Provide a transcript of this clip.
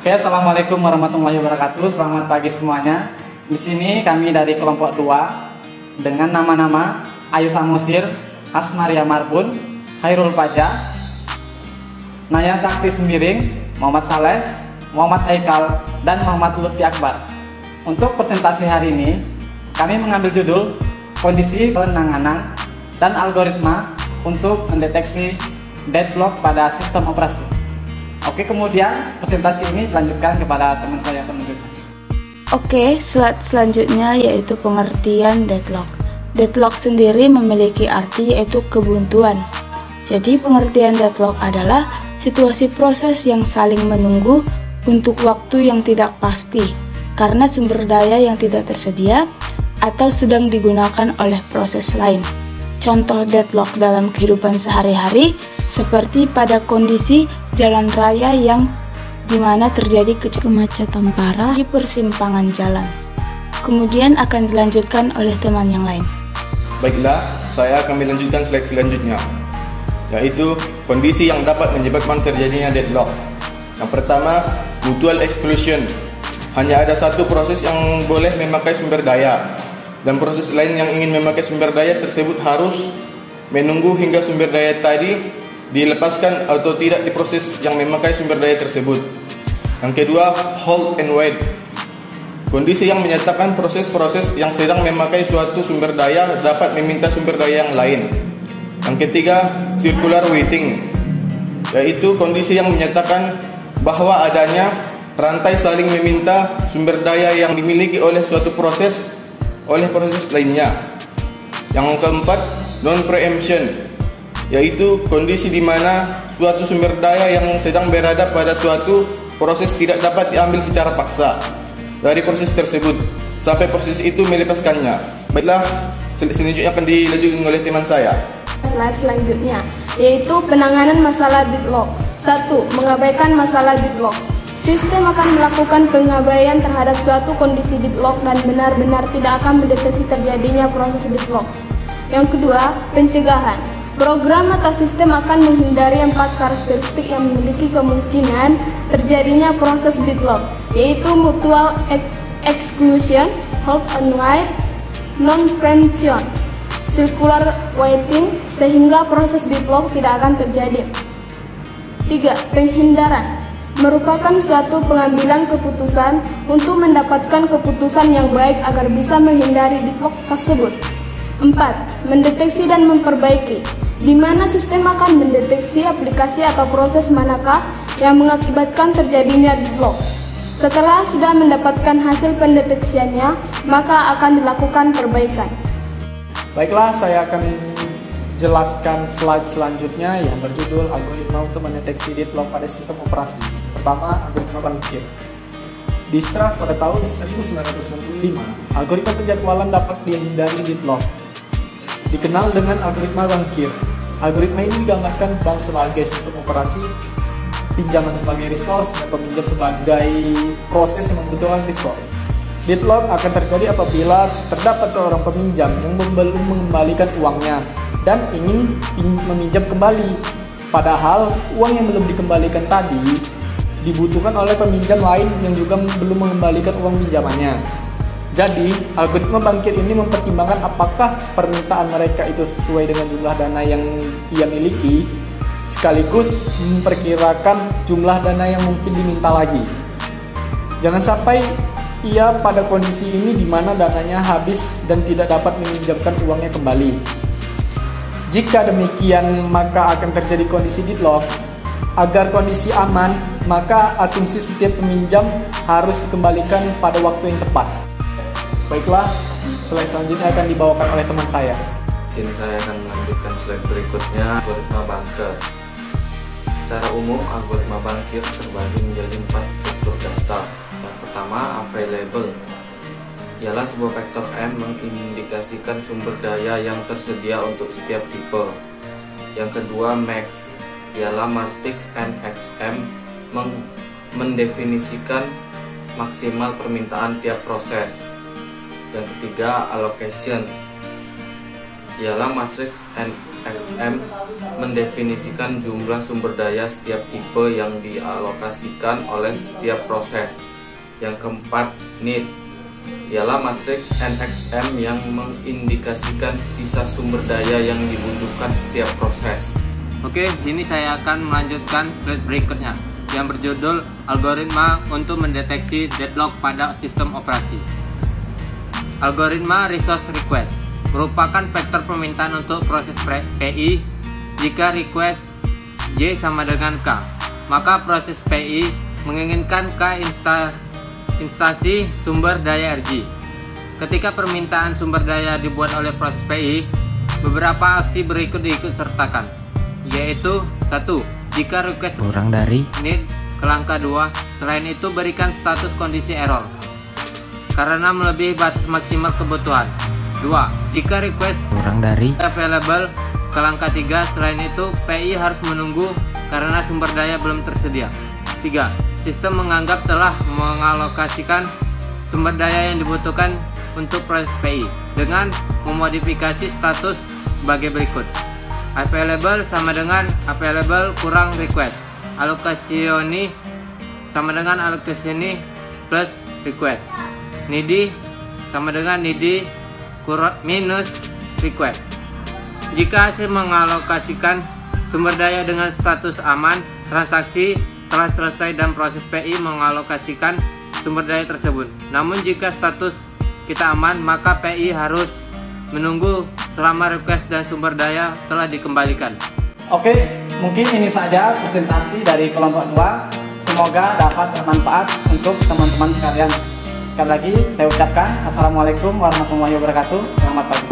Oke, assalamualaikum warahmatullahi wabarakatuh. Selamat pagi semuanya. Di sini kami dari kelompok 2 dengan nama-nama Ayu Samosir, Asmaria Marbun, Hairul Paja, Naya Sakti Sembiring, Muhammad Saleh, Muhammad Haikal, dan Muhammad Lutfi Akbar. Untuk presentasi hari ini, kami mengambil judul Kondisi Penanganan dan Algoritma untuk mendeteksi deadlock pada sistem operasi. Oke, kemudian presentasi ini dilanjutkan kepada teman saya selanjutnya. Oke, slide selanjutnya yaitu pengertian deadlock. Deadlock sendiri memiliki arti yaitu kebuntuan. Jadi pengertian deadlock adalah situasi proses yang saling menunggu untuk waktu yang tidak pasti karena sumber daya yang tidak tersedia atau sedang digunakan oleh proses lain. Contoh deadlock dalam kehidupan sehari-hari seperti pada kondisi jalan raya yang dimana terjadi kemacetan parah di persimpangan jalan. Kemudian akan dilanjutkan oleh teman yang lain. Baiklah, saya akan melanjutkan slide selanjutnya, yaitu kondisi yang dapat menyebabkan terjadinya deadlock. Yang pertama, mutual exclusion. Hanya ada satu proses yang boleh memakai sumber daya, dan proses lain yang ingin memakai sumber daya tersebut harus menunggu hingga sumber daya tadi dilepaskan atau tidak diproses yang memakai sumber daya tersebut. Yang kedua, hold and wait. Kondisi yang menyatakan proses-proses yang sedang memakai suatu sumber daya dapat meminta sumber daya yang lain. Yang ketiga, circular waiting, yaitu kondisi yang menyatakan bahwa adanya rantai saling meminta sumber daya yang dimiliki oleh suatu proses oleh proses lainnya. Yang keempat, non-preemption, yaitu kondisi di mana suatu sumber daya yang sedang berada pada suatu proses tidak dapat diambil secara paksa dari proses tersebut sampai proses itu melepaskannya. Baiklah, selanjutnya akan dilanjutkan oleh teman saya. Slide selanjutnya yaitu penanganan masalah deadlock. 1. Mengabaikan masalah deadlock. Sistem akan melakukan pengabaian terhadap suatu kondisi deadlock dan benar-benar tidak akan mendeteksi terjadinya proses deadlock. Yang kedua, pencegahan. Program atau sistem akan menghindari 4 karakteristik yang memiliki kemungkinan terjadinya proses deadlock, yaitu mutual exclusion, hold and wait, non-preemption, circular waiting, sehingga proses deadlock tidak akan terjadi. 3. Penghindaran merupakan suatu pengambilan keputusan untuk mendapatkan keputusan yang baik agar bisa menghindari deadlock tersebut. 4. Mendeteksi dan memperbaiki, di mana sistem akan mendeteksi aplikasi atau proses manakah yang mengakibatkan terjadinya deadlock. Setelah sudah mendapatkan hasil pendeteksiannya, maka akan dilakukan perbaikan. Baiklah, saya akan jelaskan slide selanjutnya yang berjudul algoritma untuk mendeteksi deadlock pada sistem operasi. Pertama, algoritma Bankir. Diserah pada tahun 1995, algoritma penjadwalan dapat dihindari deadlock, dikenal dengan algoritma Bankir. Algoritma ini digambarkan bank sebagai sistem operasi, pinjaman sebagai resource, dan peminjam sebagai proses yang membutuhkan resource. Deadlock akan terjadi apabila terdapat seorang peminjam yang belum mengembalikan uangnya dan ingin meminjam kembali, padahal uang yang belum dikembalikan tadi dibutuhkan oleh peminjam lain yang juga belum mengembalikan uang pinjamannya. Jadi, algoritma Bankir ini mempertimbangkan apakah permintaan mereka itu sesuai dengan jumlah dana yang ia miliki, sekaligus memperkirakan jumlah dana yang mungkin diminta lagi. Jangan sampai ia pada kondisi ini di mana dananya habis dan tidak dapat meminjamkan uangnya kembali. Jika demikian, maka akan terjadi kondisi deadlock. Agar kondisi aman, maka asumsi setiap peminjam harus dikembalikan pada waktu yang tepat. Baiklah, slide selanjutnya akan dibawakan oleh teman saya. Di sini saya akan melanjutkan slide berikutnya, algoritma Bankir. Secara umum, algoritma Bankir terbagi menjadi 4 struktur data. Yang pertama, available, ialah sebuah vektor M mengindikasikan sumber daya yang tersedia untuk setiap tipe. Yang kedua, max, ialah matrix NXM mendefinisikan maksimal permintaan tiap proses. Yang ketiga, allocation, ialah matriks NXM mendefinisikan jumlah sumber daya setiap tipe yang dialokasikan oleh setiap proses. Yang keempat, need ialah matriks NXM yang mengindikasikan sisa sumber daya yang dibutuhkan setiap proses. Oke, sini saya akan melanjutkan slide berikutnya yang berjudul algoritma untuk mendeteksi deadlock pada sistem operasi. Algoritma resource request merupakan vektor permintaan untuk proses PI. Jika request Y sama dengan K, maka proses PI menginginkan K instansi sumber daya RG. Ketika permintaan sumber daya dibuat oleh proses PI, beberapa aksi berikut diikut sertakan, yaitu 1. Jika request kurang dari need ke langkah 2, selain itu berikan status kondisi error karena melebihi batas maksimal kebutuhan. 2. Jika request kurang dari available ke langkah 3, selain itu PI harus menunggu karena sumber daya belum tersedia. 3. Sistem menganggap telah mengalokasikan sumber daya yang dibutuhkan untuk proses PI dengan memodifikasi status sebagai berikut. Available sama dengan available kurang request. Alokasioni sama dengan alokasioni plus request. Needy sama dengan needy minus request. Jika hasil mengalokasikan sumber daya dengan status aman, transaksi telah selesai dan proses PI mengalokasikan sumber daya tersebut. Namun jika status kita aman, maka PI harus menunggu selama request dan sumber daya telah dikembalikan. Oke, mungkin ini saja presentasi dari kelompok 2. Semoga dapat bermanfaat untuk teman-teman sekalian. Sekali lagi saya ucapkan Assalamualaikum warahmatullahi wabarakatuh. Selamat pagi.